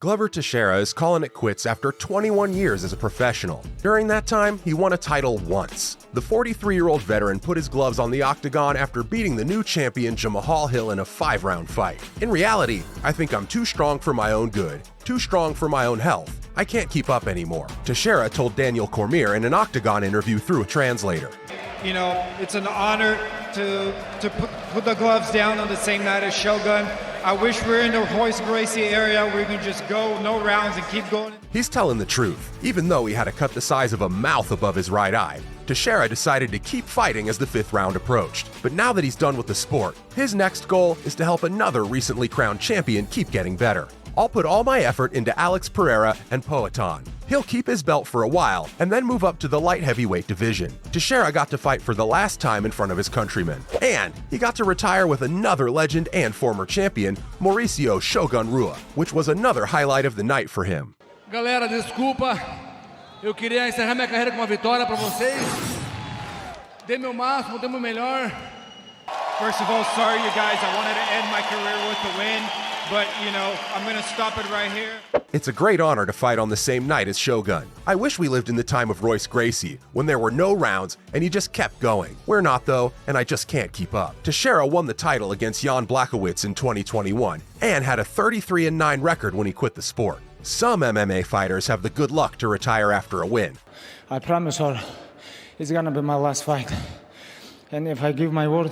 Glover Teixeira is calling it quits after 21 years as a professional. During that time, he won a title once. The 43-year-old veteran put his gloves on the octagon after beating the new champion Jamahal Hill in a 5-round fight. In reality, I think I'm too strong for my own good, too strong for my own health. I can't keep up anymore, Teixeira told Daniel Cormier in an octagon interview through a translator. You know, it's an honor to put the gloves down on the same night as Shogun. I wish we were in the Royce Gracie area where we can just go, no rounds, and keep going. He's telling the truth. Even though he had to cut the size of a mouth above his right eye, Teixeira decided to keep fighting as the 5th round approached. But now that he's done with the sport, his next goal is to help another recently crowned champion keep getting better. I'll put all my effort into Alex Pereira and Poatan. He'll keep his belt for a while and then move up to the light heavyweight division. Teixeira got to fight for the last time in front of his countrymen. And he got to retire with another legend and former champion, Mauricio Shogun Rua, which was another highlight of the night for him. Galera, desculpa. Eu queria encerrar minha carreira com uma vitória para vocês. Dei meu máximo, dei meu melhor. First of all, sorry you guys, I wanted to end my career with the win, but you know, I'm gonna stop it right here. It's a great honor to fight on the same night as Shogun. I wish we lived in the time of Royce Gracie, when there were no rounds and he just kept going. We're not though, and I just can't keep up. Teixeira won the title against Jan Blachowicz in 2021 and had a 33-9 record when he quit the sport. Some MMA fighters have the good luck to retire after a win. I promise her it's gonna be my last fight. And if I give my word,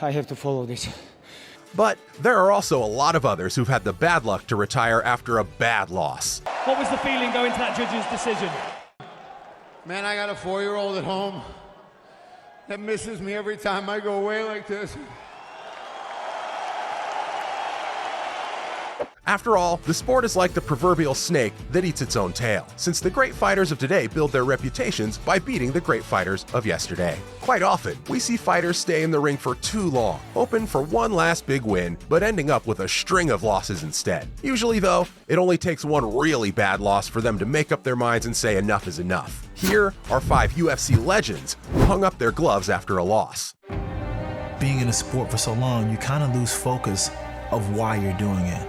I have to follow this. But there are also a lot of others who've had the bad luck to retire after a bad loss. What was the feeling going to that judge's decision? Man, I got a 4-year-old at home that misses me every time I go away like this. After all, the sport is like the proverbial snake that eats its own tail, since the great fighters of today build their reputations by beating the great fighters of yesterday. Quite often, we see fighters stay in the ring for too long, hoping for one last big win, but ending up with a string of losses instead. Usually though, it only takes one really bad loss for them to make up their minds and say enough is enough. Here are 5 UFC legends who hung up their gloves after a loss. Being in a sport for so long, you kind of lose focus of why you're doing it.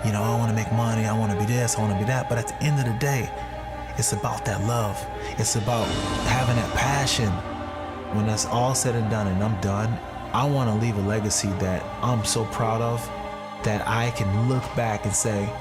You know, I want to make money, I want to be this, I want to be that, but at the end of the day, it's about that love. It's about having that passion. When that's all said and done and I'm done, I want to leave a legacy that I'm so proud of, that I can look back and say,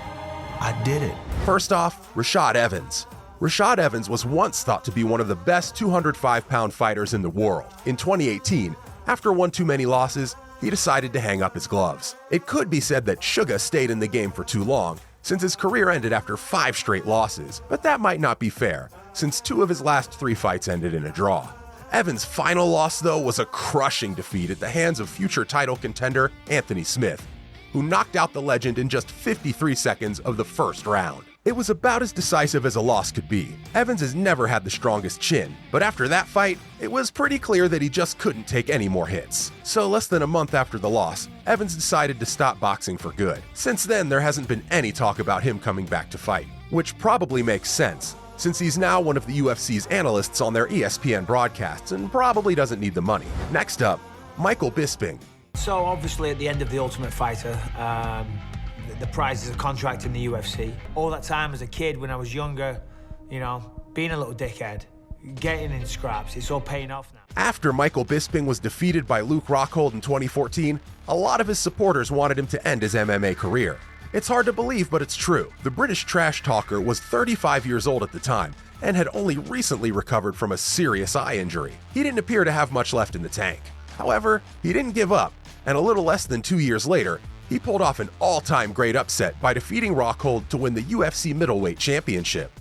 I did it. First off, Rashad Evans. Rashad Evans was once thought to be one of the best 205-pound fighters in the world. In 2018, after one too many losses, he decided to hang up his gloves. It could be said that Suga stayed in the game for too long, since his career ended after 5 straight losses, but that might not be fair, since 2 of his last 3 fights ended in a draw. Evans' final loss, though, was a crushing defeat at the hands of future title contender Anthony Smith, who knocked out the legend in just 53 seconds of the first round. It was about as decisive as a loss could be. Evans has never had the strongest chin, but after that fight, it was pretty clear that he just couldn't take any more hits. So less than a month after the loss, Evans decided to stop boxing for good. Since then, there hasn't been any talk about him coming back to fight, which probably makes sense, since he's now one of the UFC's analysts on their ESPN broadcasts and probably doesn't need the money. Next up, Michael Bisping. So obviously at the end of The Ultimate Fighter, the prize is a contract in the UFC. All that time as a kid when I was younger, you know, being a little dickhead, getting in scraps, it's all paying off now. After Michael Bisping was defeated by Luke Rockhold in 2014, a lot of his supporters wanted him to end his MMA career. It's hard to believe, but it's true. The British trash talker was 35 years old at the time and had only recently recovered from a serious eye injury. He didn't appear to have much left in the tank. However, he didn't give up, and a little less than 2 years later, he pulled off an all-time great upset by defeating Rockhold to win the UFC middleweight championship.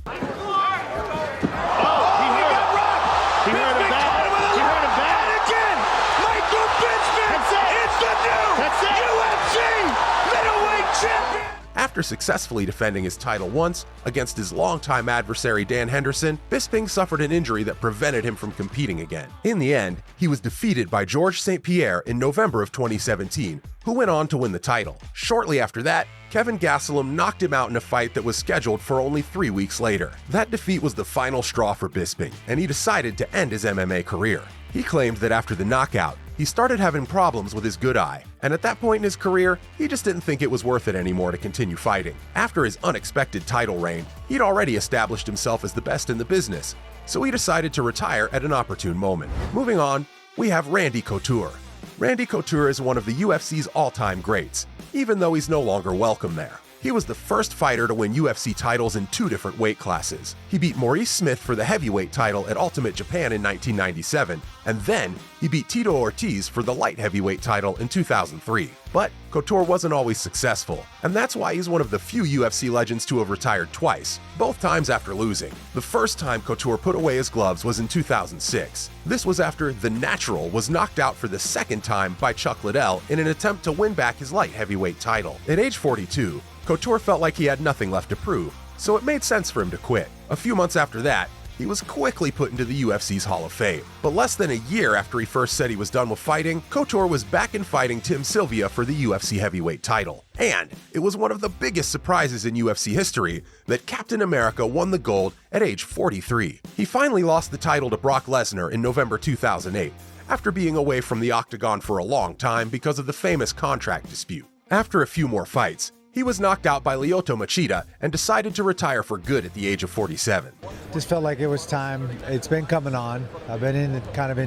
After successfully defending his title once against his longtime adversary Dan Henderson, Bisping suffered an injury that prevented him from competing again. In the end, he was defeated by Georges St-Pierre in November of 2017, who went on to win the title. Shortly after that, Kevin Gastelum knocked him out in a fight that was scheduled for only 3 weeks later. That defeat was the final straw for Bisping, and he decided to end his MMA career. He claimed that after the knockout, he started having problems with his good eye, and at that point in his career, he just didn't think it was worth it anymore to continue fighting. After his unexpected title reign, he'd already established himself as the best in the business, so he decided to retire at an opportune moment. Moving on, we have Randy Couture. Randy Couture is one of the UFC's all-time greats, even though he's no longer welcome there. He was the first fighter to win UFC titles in 2 different weight classes. He beat Maurice Smith for the heavyweight title at Ultimate Japan in 1997, and then he beat Tito Ortiz for the light heavyweight title in 2003. But Couture wasn't always successful, and that's why he's one of the few UFC legends to have retired twice, both times after losing. The first time Couture put away his gloves was in 2006. This was after The Natural was knocked out for the second time by Chuck Liddell in an attempt to win back his light heavyweight title. At age 42, Couture felt like he had nothing left to prove, so it made sense for him to quit. A few months after that, he was quickly put into the UFC's Hall of Fame. But less than a year after he first said he was done with fighting, Couture was back in fighting Tim Sylvia for the UFC heavyweight title. And it was one of the biggest surprises in UFC history that Captain America won the gold at age 43. He finally lost the title to Brock Lesnar in November 2008, after being away from the octagon for a long time because of the famous contract dispute. After a few more fights, he was knocked out by Lyoto Machida and decided to retire for good at the age of 47. Just felt like it was time. It's been coming on. I've been in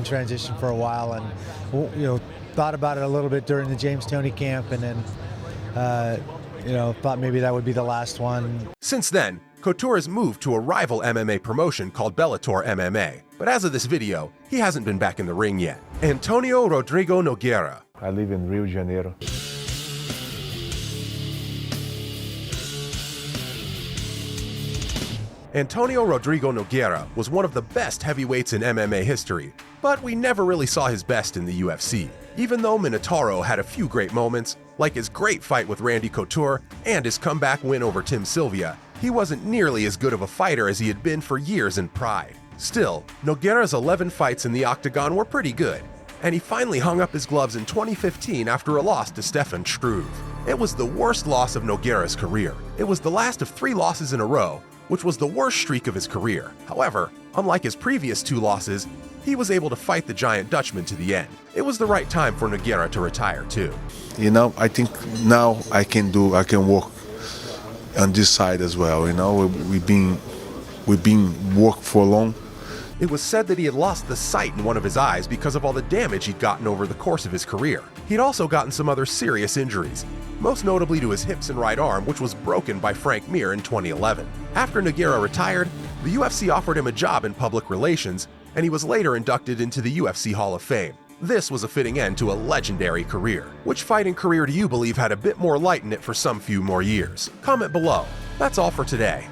transition for a while, and thought about it a little bit during the James Toney camp, and then thought maybe that would be the last one. Since then, Couture has moved to a rival MMA promotion called Bellator MMA, but as of this video, he hasn't been back in the ring yet. Antonio Rodrigo Nogueira. I live in Rio de Janeiro. Antonio Rodrigo Nogueira was one of the best heavyweights in MMA history, but we never really saw his best in the UFC. Even though Minotauro had a few great moments, like his great fight with Randy Couture and his comeback win over Tim Sylvia, he wasn't nearly as good of a fighter as he had been for years in Pride. Still, Nogueira's 11 fights in the octagon were pretty good, and he finally hung up his gloves in 2015 after a loss to Stefan Struve. It was the worst loss of Nogueira's career. It was the last of 3 losses in a row, which was the worst streak of his career. However, unlike his previous 2 losses, he was able to fight the Giant Dutchman to the end. It was the right time for Nogueira to retire too. I think now I can work on this side as well. We've been working for long. It was said that he had lost the sight in one of his eyes because of all the damage he'd gotten over the course of his career. He'd also gotten some other serious injuries, most notably to his hips and right arm, which was broken by Frank Mir in 2011. After Nogueira retired, the UFC offered him a job in public relations, and he was later inducted into the UFC Hall of Fame. This was a fitting end to a legendary career. Which fighting career do you believe had a bit more light in it for some few more years? Comment below. That's all for today.